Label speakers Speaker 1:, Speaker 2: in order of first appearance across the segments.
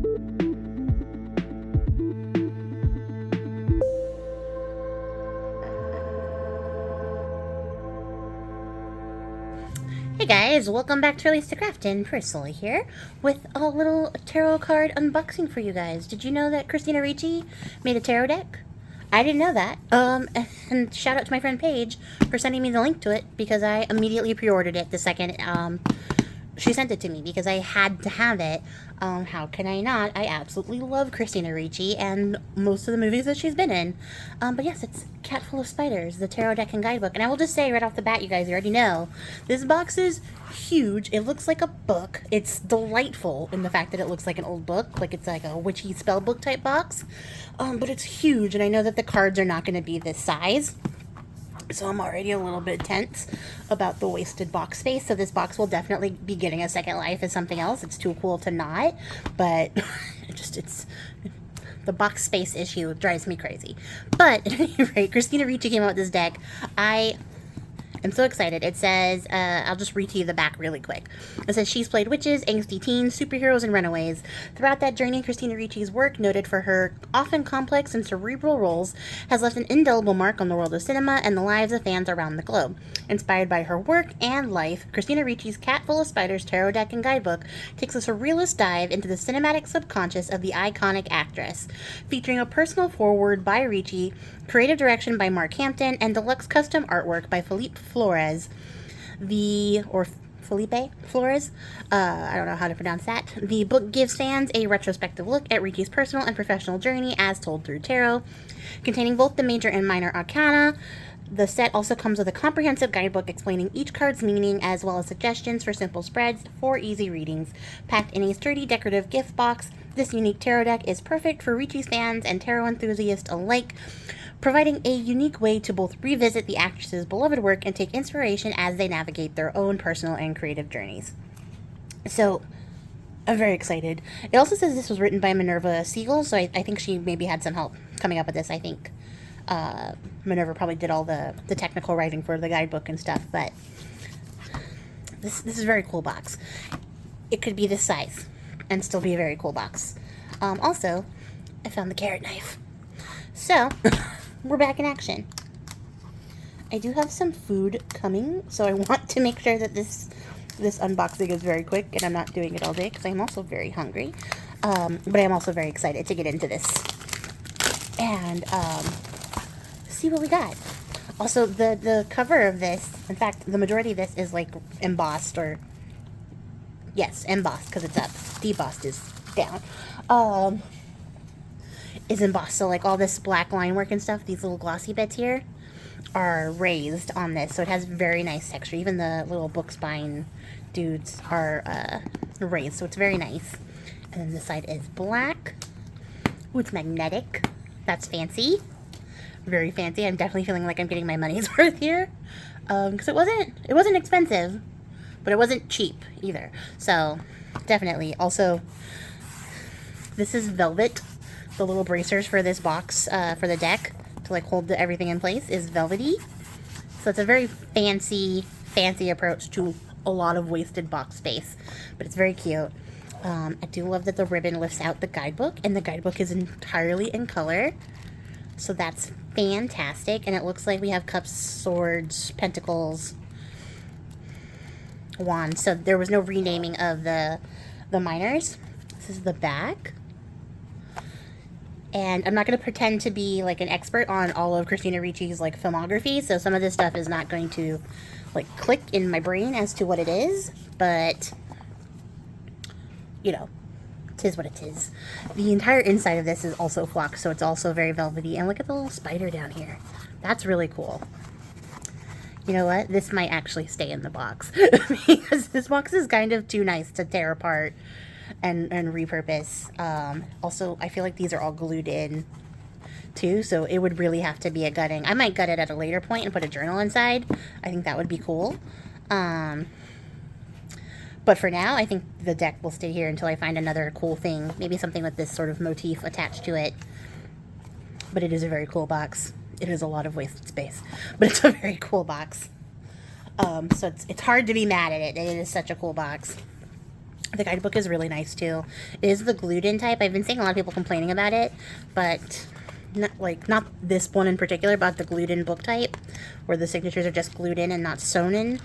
Speaker 1: Hey guys, welcome back to Release the Craftin. Priscilla here with a little tarot card unboxing for you guys. Did you know that Christina Ricci made a tarot deck? I didn't know that. And shout out to my friend Paige for sending me the link to it because I immediately pre-ordered it the second she sent it to me because I had to have it. How can I not? I absolutely love Christina Ricci and most of the movies that she's been in. But yes, it's Cat Full of Spiders, the Tarot Deck and Guidebook. And I will just say right off the bat, you guys already know, this box is huge. It looks like a book. It's delightful in the fact that it looks like an old book, like it's like a witchy spell book type box. But it's huge, and I know that the cards are not going to be this size. So I'm already a little bit tense about the wasted box space. So this box will definitely be getting a second life as something else. It's too cool to not, but it's the box space issue drives me crazy. But at any rate, Christina Ricci came out with this deck. I'm so excited. It says, I'll just read to you the back really quick. It says, she's played witches, angsty teens, superheroes, and runaways. Throughout that journey, Christina Ricci's work, noted for her often complex and cerebral roles, has left an indelible mark on the world of cinema and the lives of fans around the globe. Inspired by her work and life, Christina Ricci's Cat Full of Spiders tarot deck and guidebook takes us a realist dive into the cinematic subconscious of the iconic actress. Featuring a personal foreword by Ricci, creative direction by Mark Hampton, and deluxe custom artwork by Felipe Flores. Felipe Flores? I don't know how to pronounce that. The book gives fans a retrospective look at Ricci's personal and professional journey as told through tarot. Containing both the major and minor arcana, the set also comes with a comprehensive guidebook explaining each card's meaning as well as suggestions for simple spreads for easy readings. Packed in a sturdy decorative gift box, this unique tarot deck is perfect for Ricci's fans and tarot enthusiasts alike, providing a unique way to both revisit the actress's beloved work and take inspiration as they navigate their own personal and creative journeys. So, I'm very excited. It also says this was written by Minerva Siegel, so I think she maybe had some help coming up with this. I think Minerva probably did all the technical writing for the guidebook and stuff, but this is a very cool box. It could be this size and still be a very cool box. Also, I found the carrot knife. So, we're back in action. I do have some food coming, so I want to make sure that this unboxing is very quick and I'm not doing it all day because I'm also very hungry. But I'm also very excited to get into this and see what we got. Also, the cover of this, in fact, the majority of this is like embossed, or yes, embossed because it's up. Debossed is down. Is embossed, so like all this black line work and stuff, these little glossy bits here are raised on this, so it has very nice texture. Even the little book spine dudes are raised, so it's very nice. And then this side is black. Ooh, it's magnetic. That's fancy. Very fancy. I'm definitely feeling like I'm getting my money's worth here, because it wasn't expensive, but it wasn't cheap either. So definitely. Also, this is velvet. The little bracers for this box, for the deck, to like hold everything in place, is velvety. So it's a very fancy approach to a lot of wasted box space. But it's very cute. I do love that the ribbon lifts out the guidebook, and the guidebook is entirely in color. So that's fantastic. And it looks like we have cups, swords, pentacles, wands. So there was no renaming of the minors. This is the back. And I'm not going to pretend to be like an expert on all of Christina Ricci's like filmography, so some of this stuff is not going to like click in my brain as to what it is, but you know, 'tis what it is. The entire inside of this is also flocked, so it's also very velvety. And look at the little spider down here. That's really cool. You know what? This might actually stay in the box because this box is kind of too nice to tear apart and repurpose. Also, I feel like these are all glued in too, so it would really have to be a gutting. I might gut it at a later point and put a journal inside. I think that would be cool. But for now, I think the deck will stay here until I find another cool thing. Maybe something with this sort of motif attached to it. But it is a very cool box. It is a lot of wasted space, but it's a very cool box. So it's hard to be mad at it. It is such a cool box. The guidebook is really nice too. It is the glued in type. I've been seeing a lot of people complaining about it, but not this one in particular, but the glued in book type, where the signatures are just glued in and not sewn in,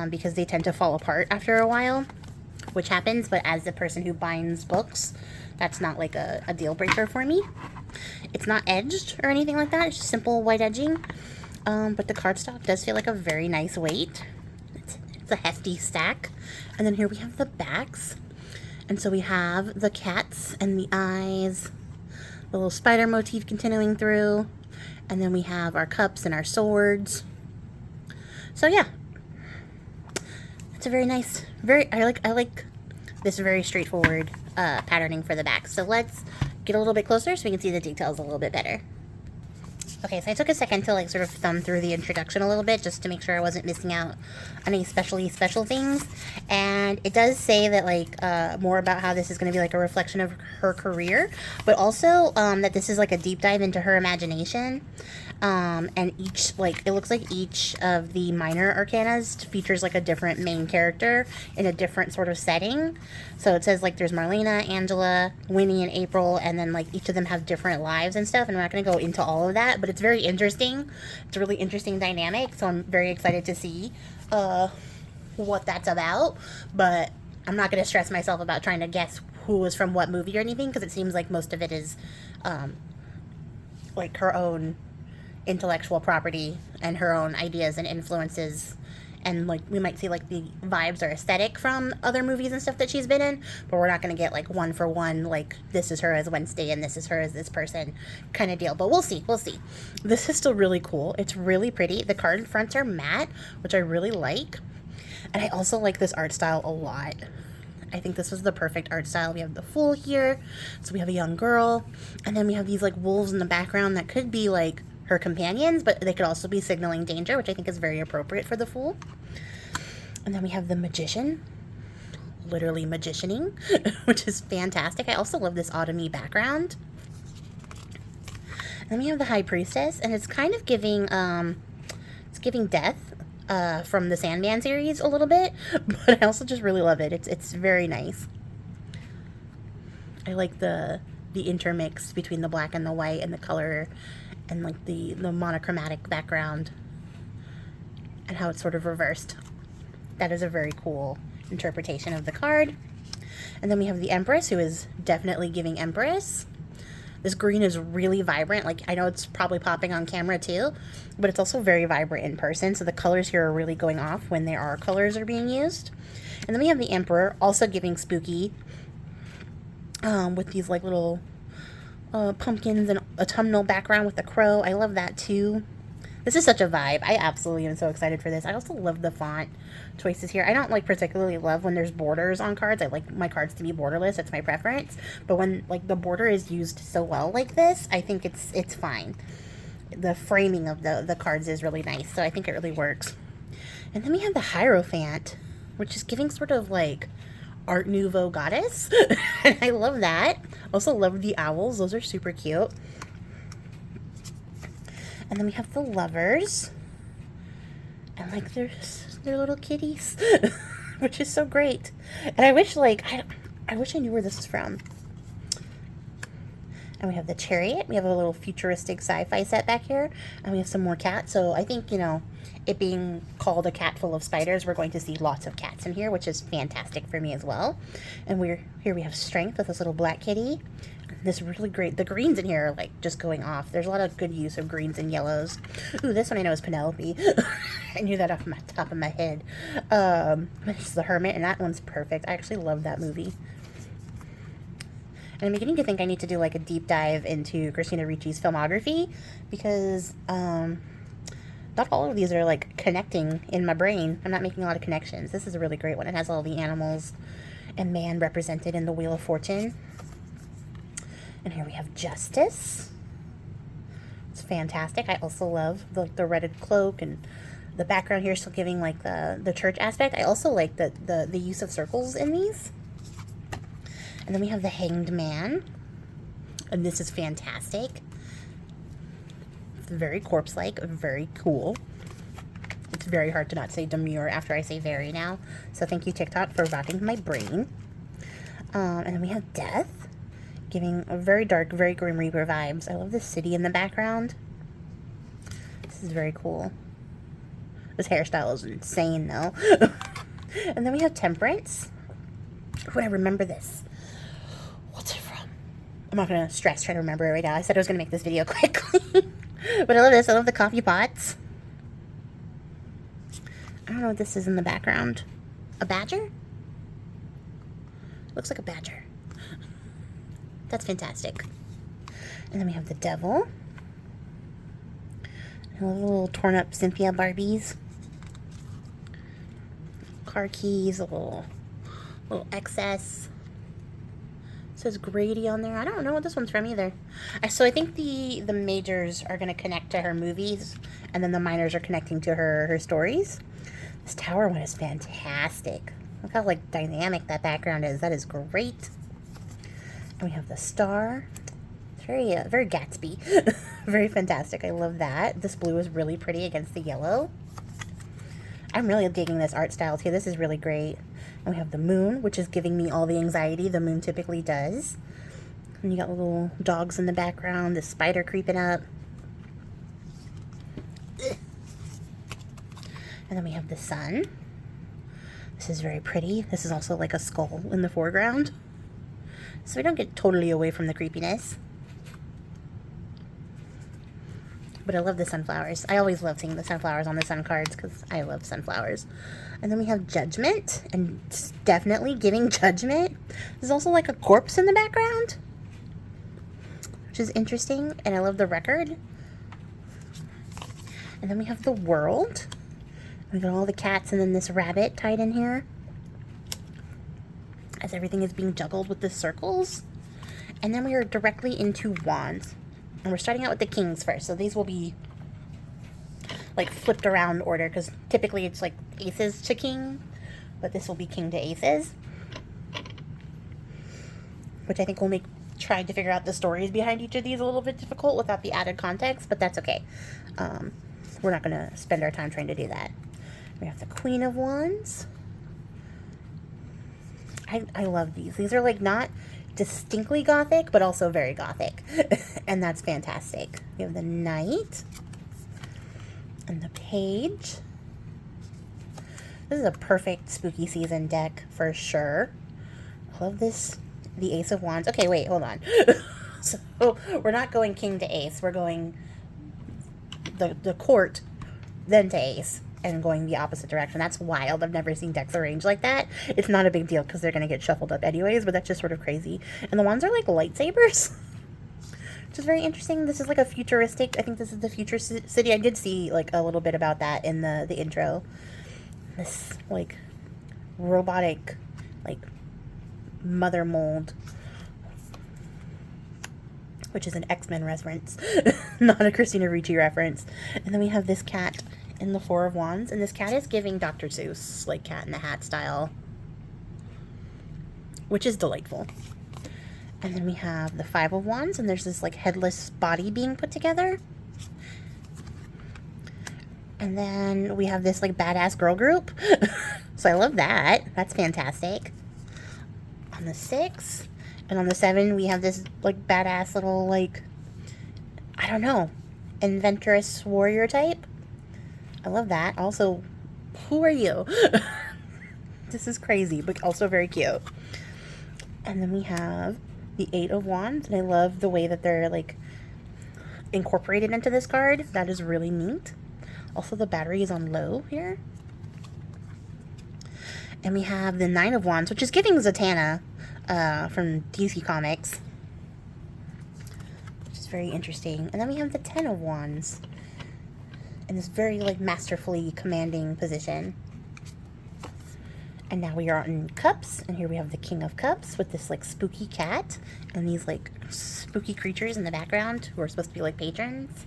Speaker 1: because they tend to fall apart after a while, which happens. But as the person who binds books, that's not like a deal breaker for me. It's not edged or anything like that. It's just simple white edging. But the cardstock does feel like a very nice weight. It's a hefty stack. And then here we have the backs. And so we have the cats and the eyes, the little spider motif continuing through. And then we have our cups and our swords. So yeah, it's a very nice, I like this very straightforward patterning for the back. So let's get a little bit closer so we can see the details a little bit better. Okay, so I took a second to like sort of thumb through the introduction a little bit just to make sure I wasn't missing out on any special things. And it does say that like more about how this is going to be like a reflection of her career, but also that this is like a deep dive into her imagination. And each, like, it looks like each of the minor arcanas features like a different main character in a different sort of setting. So it says like there's Marlena, Angela, Winnie, and April, and then like each of them have different lives and stuff. And I'm not going to go into all of that, but it's very interesting. It's a really interesting dynamic. So I'm very excited to see what that's about. But I'm not going to stress myself about trying to guess who was from what movie or anything, because it seems like most of it is like her own intellectual property and her own ideas and influences, and like we might see like the vibes or aesthetic from other movies and stuff that she's been in, but we're not going to get like one for one like this is her as Wednesday and this is her as this person kind of deal. But we'll see. This is still really cool. It's really pretty. The card fronts are matte, which I really like, and I also like this art style a lot. I think this was the perfect art style. We have the Fool here, so we have a young girl, and then we have these like wolves in the background that could be like her companions, but they could also be signaling danger, which I think is very appropriate for the Fool. And then we have the Magician, literally magicianing, which is fantastic. I also love this autumny background. And then we have the High Priestess, and it's kind of giving death from the Sandman series a little bit, but I also just really love it. It's very nice. I like the intermix between the black and the white and the color and like the monochromatic background and how it's sort of reversed. That is a very cool interpretation of the card. And then we have the Empress, who is definitely giving Empress. This green is really vibrant. Like, I know it's probably popping on camera too, but it's also very vibrant in person. So the colors here are really going off when there are colors are being used. And then we have the Emperor, also giving spooky, with these like little pumpkins and autumnal background with the crow. I love that too. This is such a vibe. I absolutely am so excited for this. I also love the font choices here. I don't like particularly love when there's borders on cards. I like my cards to be borderless. That's my preference. But when like the border is used so well like this, I think it's fine. The framing of the cards is really nice, so I think it really works. And then we have the Hierophant, which is giving sort of like Art Nouveau goddess. I love that. Also love the owls. Those are super cute. And then we have the Lovers. And like they're little kitties, which is so great. And I wish like I wish I knew where this is from. And we have the Chariot. We have a little futuristic sci-fi set back here. And we have some more cats. So I think, you know, it being called a cat full of spiders, we're going to see lots of cats in here, which is fantastic for me as well. And here we have Strength with this little black kitty. This really great, the greens in here are like just going off. There's a lot of good use of greens and yellows. Ooh, this one I know is Penelope. I knew that off the top of my head. This is the Hermit, and that one's perfect. I actually love that movie. And I'm beginning to think I need to do like a deep dive into Christina Ricci's filmography, because not all of these are like connecting in my brain. I'm not making a lot of connections. This is a really great one. It has all the animals and man represented in the Wheel of Fortune. And here we have Justice. It's fantastic. I also love the red cloak, and the background here still giving like the church aspect. I also like the use of circles in these. And then we have the Hanged Man. And this is fantastic. It's very corpse-like, very cool. It's very hard to not say demure after I say very now. So thank you, TikTok, for rocking my brain. And then we have Death, giving a very dark, very Grim Reaper vibes. I love this city in the background. This is very cool. This hairstyle is insane, though. And then we have Temperance. Would I remember this? What's it from? I'm not going to stress trying to remember it right now. I said I was going to make this video quickly. But I love this. I love the coffee pots. I don't know what this is in the background. A badger? Looks like a badger. That's fantastic. And then we have the devil. And a little torn up Cynthia Barbies. Car keys, a little excess. It says Grady on there. I don't know what this one's from either. So I think the majors are going to connect to her movies, and then the minors are connecting to her stories. This tower one is fantastic. Look how like dynamic that background is. That is great. And we have the star. It's very Gatsby. Very fantastic. I love that. This blue is really pretty against the yellow. I'm really digging this art style too. This is really great. And we have the moon, which is giving me all the anxiety the moon typically does. And you got little dogs in the background, the spider creeping up. And then we have the sun. This is very pretty. This is also like a skull in the foreground. So we don't get totally away from the creepiness. But I love the sunflowers. I always love seeing the sunflowers on the sun cards because I love sunflowers. And then we have Judgment, and it's definitely giving Judgment. There's also like a corpse in the background, which is interesting, and I love the record. And then we have the world. We got all the cats and then this rabbit tied in here as everything is being juggled with the circles. And then we are directly into wands. And we're starting out with the kings first. So these will be like flipped around order because typically it's like aces to king. But this will be king to aces. Which I think will make trying to figure out the stories behind each of these a little bit difficult without the added context. But that's okay. We're not going to spend our time trying to do that. We have the Queen of Wands. I love these. These are like not distinctly gothic, but also very gothic. And that's fantastic. We have the Knight. And the Page. This is a perfect spooky season deck for sure. I love this. The Ace of Wands. Okay, wait, hold on. So we're not going king to ace. We're going the court, then to ace, and going the opposite direction. That's wild. I've never seen decks arranged like that. It's not a big deal because they're going to get shuffled up anyways, but that's just sort of crazy. And the wands are like lightsabers, which is very interesting. This is like a futuristic, I think this is the future city. I did see like a little bit about that in the intro. This like robotic like mother mold, which is an X-Men reference, not a Christina Ricci reference. And then we have this cat in the Four of Wands, and this cat is giving Dr. Seuss, like Cat in the Hat style, which is delightful. And then we have the Five of Wands, and there's this like headless body being put together. And then we have this like badass girl group. So I love that. That's fantastic. On the 6 and on the 7, we have this like badass little like, I don't know, adventurous warrior type. I love that. Also, who are you? This is crazy, but also very cute. And then we have the 8 of Wands, and I love the way that they're like incorporated into this card. That is really neat. Also, the battery is on low here. And we have the 9 of Wands, which is giving Zatanna from DC Comics, which is very interesting. And then we have the 10 of Wands in this very like masterfully commanding position. And now we are in Cups, and here we have the King of Cups with this like spooky cat and these like spooky creatures in the background who are supposed to be like patrons.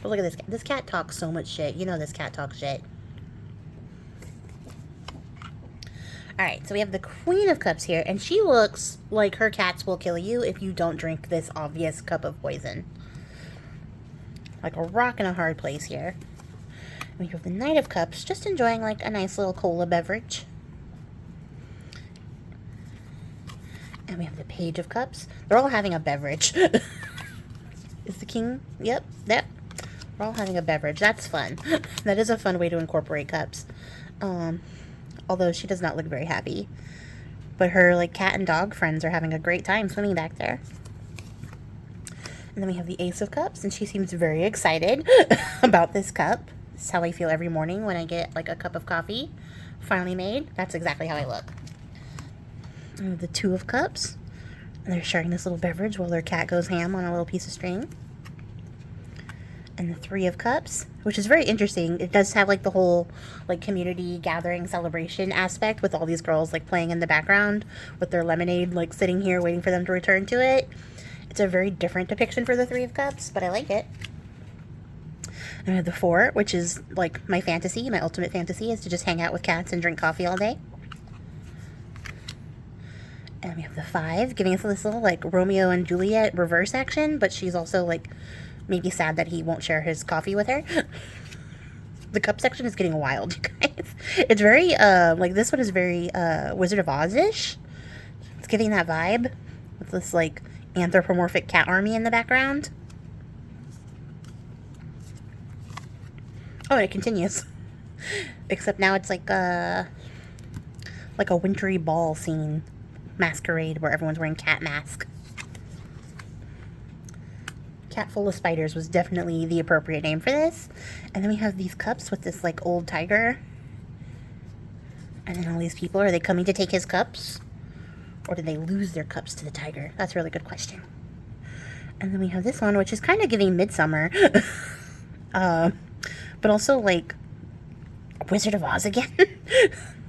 Speaker 1: But look at this cat. This cat talks so much shit. You know this cat talks shit. Alright, so we have the Queen of Cups here, and she looks like her cats will kill you if you don't drink this obvious cup of poison. Like a rock in a hard place here. And we have the Knight of Cups, just enjoying like a nice little cola beverage. And we have the Page of Cups. They're all having a beverage. Is the king? Yep, yep. We're all having a beverage. That's fun. That is a fun way to incorporate cups. Although she does not look very happy. But her like cat and dog friends are having a great time swimming back there. And then we have the Ace of Cups, and she seems very excited about this cup. This is how I feel every morning when I get like a cup of coffee finally made. That's exactly how I look. And we have the Two of Cups, and they're sharing this little beverage while their cat goes ham on a little piece of string. And the Three of Cups, which is very interesting. It does have like the whole like community gathering celebration aspect with all these girls like playing in the background with their lemonade like sitting here waiting for them to return to it. It's a very different depiction for the Three of Cups, but I like it. And I have the Four, which is like my fantasy. My ultimate fantasy is to just hang out with cats and drink coffee all day. And we have the Five, giving us this little like Romeo and Juliet reverse action, but she's also like maybe sad that he won't share his coffee with her. The cup section is getting wild, you guys. It's very, like this one is very Wizard of Oz-ish. It's giving that vibe with this like anthropomorphic cat army in the background. Oh, and it continues. Except now it's like a wintry ball scene. Masquerade where everyone's wearing cat masks. Cat Full of Spiders was definitely the appropriate name for this. And then we have these cups with this like old tiger. And then all these people, are they coming to take his cups? Or did they lose their cups to the tiger? That's a really good question. And then we have this one, which is kind of giving Midsummer. But also like Wizard of Oz again.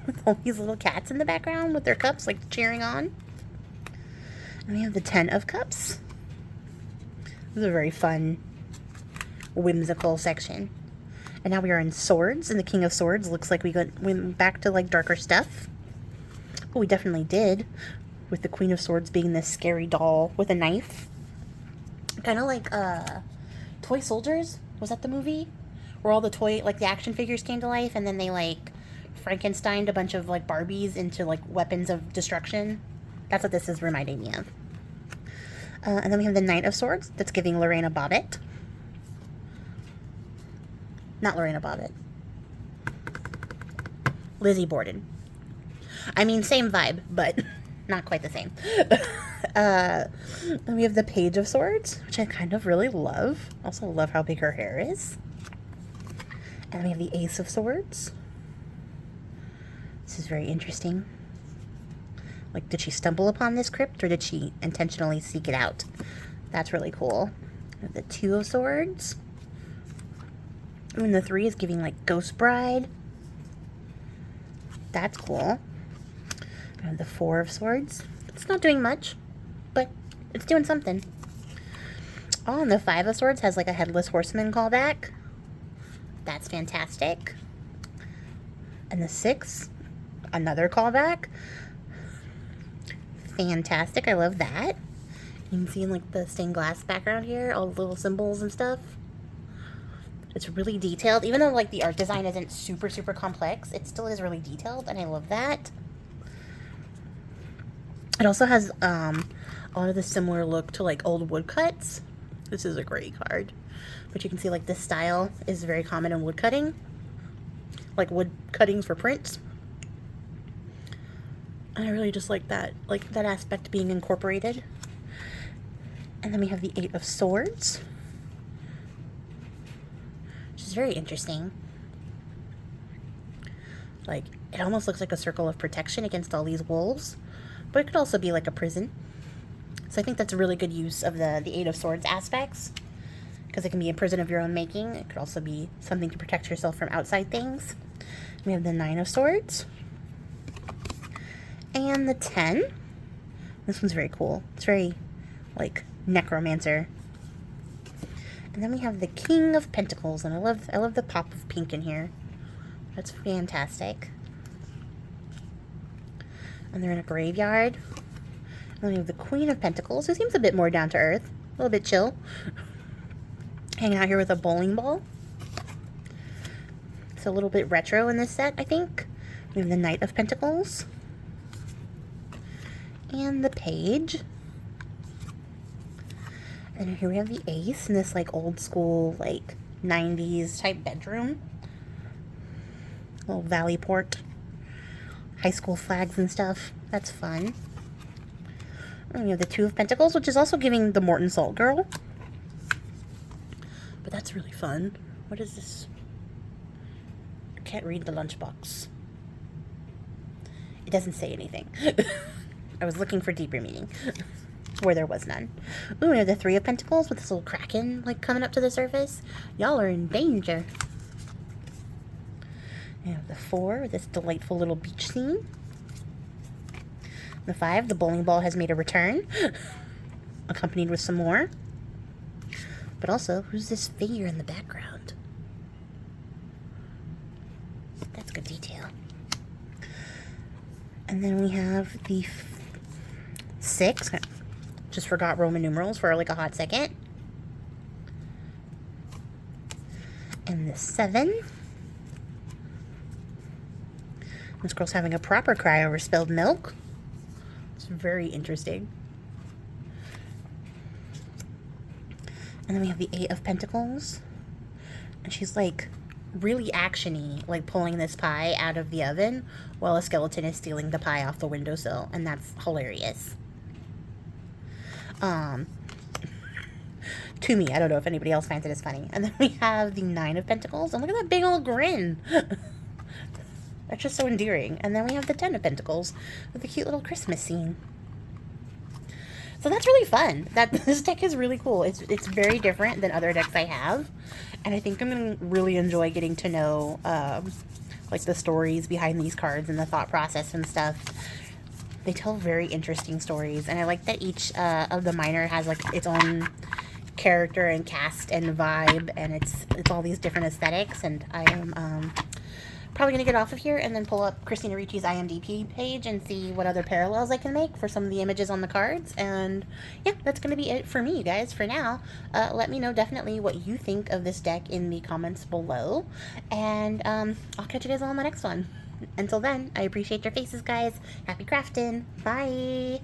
Speaker 1: With all these little cats in the background with their cups like cheering on. And we have the Ten of Cups. This is a very fun, whimsical section. And now we are in Swords, and the King of Swords looks like we went back to like darker stuff. Oh, we definitely did. With the Queen of Swords being this scary doll with a knife. Kind of like Toy Soldiers. Was that the movie? Where all the the action figures came to life, and then they like Frankensteined a bunch of like Barbies into like weapons of destruction. That's what this is reminding me of. And then we have the Knight of Swords. That's giving Lorena Bobbitt. Not Lorena Bobbitt. Lizzie Borden. I mean, same vibe, but not quite the same. Then we have the Page of Swords, which I kind of really love. Also love how big her hair is. And we have the Ace of Swords. This is very interesting. Like, did she stumble upon this crypt, or did she intentionally seek it out? That's really cool. The Two of Swords. And the Three is giving, like, Ghost Bride. That's cool. And the Four of Swords. It's not doing much, but it's doing something. Oh, and the Five of Swords has, like, a Headless Horseman callback. That's fantastic. And the Six, another callback. Fantastic. I love that. You can see like the stained glass background here, all the little symbols and stuff. It's really detailed. Even though like the art design isn't super complex, it still is really detailed, and I love that. It also has a lot of the similar look to like old woodcuts. This is a great card. But you can see like this style is very common in woodcutting. Like wood cuttings for prints. And I really just like that aspect being incorporated. And then we have the Eight of Swords, which is very interesting. Like, it almost looks like a circle of protection against all these wolves, but it could also be like a prison. So I think that's a really good use of the Eight of Swords aspects, because it can be a prison of your own making. It could also be something to protect yourself from outside things. We have the Nine of Swords. And the 10. This one's very cool. It's very, like, necromancer. And then we have the King of Pentacles, and I love the pop of pink in here. That's fantastic. And they're in a graveyard. And then we have the Queen of Pentacles, who seems a bit more down to earth, a little bit chill. Hanging out here with a bowling ball. It's a little bit retro in this set, I think. We have the Knight of Pentacles. and the Page. And here we have the Ace in this like old school, like 90s type bedroom. Little Valley Port. High school flags and stuff. That's fun. And we have the Two of Pentacles, which is also giving the Morton Salt Girl. But that's really fun. What is this? I can't read the lunchbox. It doesn't say anything. I was looking for deeper meaning. Where there was none. Ooh, we have the Three of Pentacles with this little kraken like coming up to the surface. Y'all are in danger. We have the Four, this delightful little beach scene. The Five, the bowling ball has made a return, accompanied with some more. But also, who's this figure in the background? That's good detail. And then we have the Six. Just forgot Roman numerals for like a hot second. And the Seven. This girl's having a proper cry over spilled milk. It's very interesting. And then we have the Eight of Pentacles. And she's like really action-y, like pulling this pie out of the oven while a skeleton is stealing the pie off the windowsill. And that's hilarious. To me, I don't know if anybody else finds it as funny. And then we have the Nine of Pentacles. And look at that big old grin. That's just so endearing. And then we have the Ten of Pentacles with a cute little Christmas scene. So that's really fun. This deck is really cool. It's very different than other decks I have. And I think I'm going to really enjoy getting to know like the stories behind these cards and the thought process and stuff. They tell very interesting stories. And I like that each of the minor has like its own character and cast and vibe. And it's all these different aesthetics. And I am probably going to get off of here and then pull up Christina Ricci's IMDb page and see what other parallels I can make for some of the images on the cards. And yeah, that's going to be it for me, you guys, for now. Let me know definitely what you think of this deck in the comments below. And I'll catch you guys all on the next one. Until then, I appreciate your faces, guys. Happy crafting. Bye.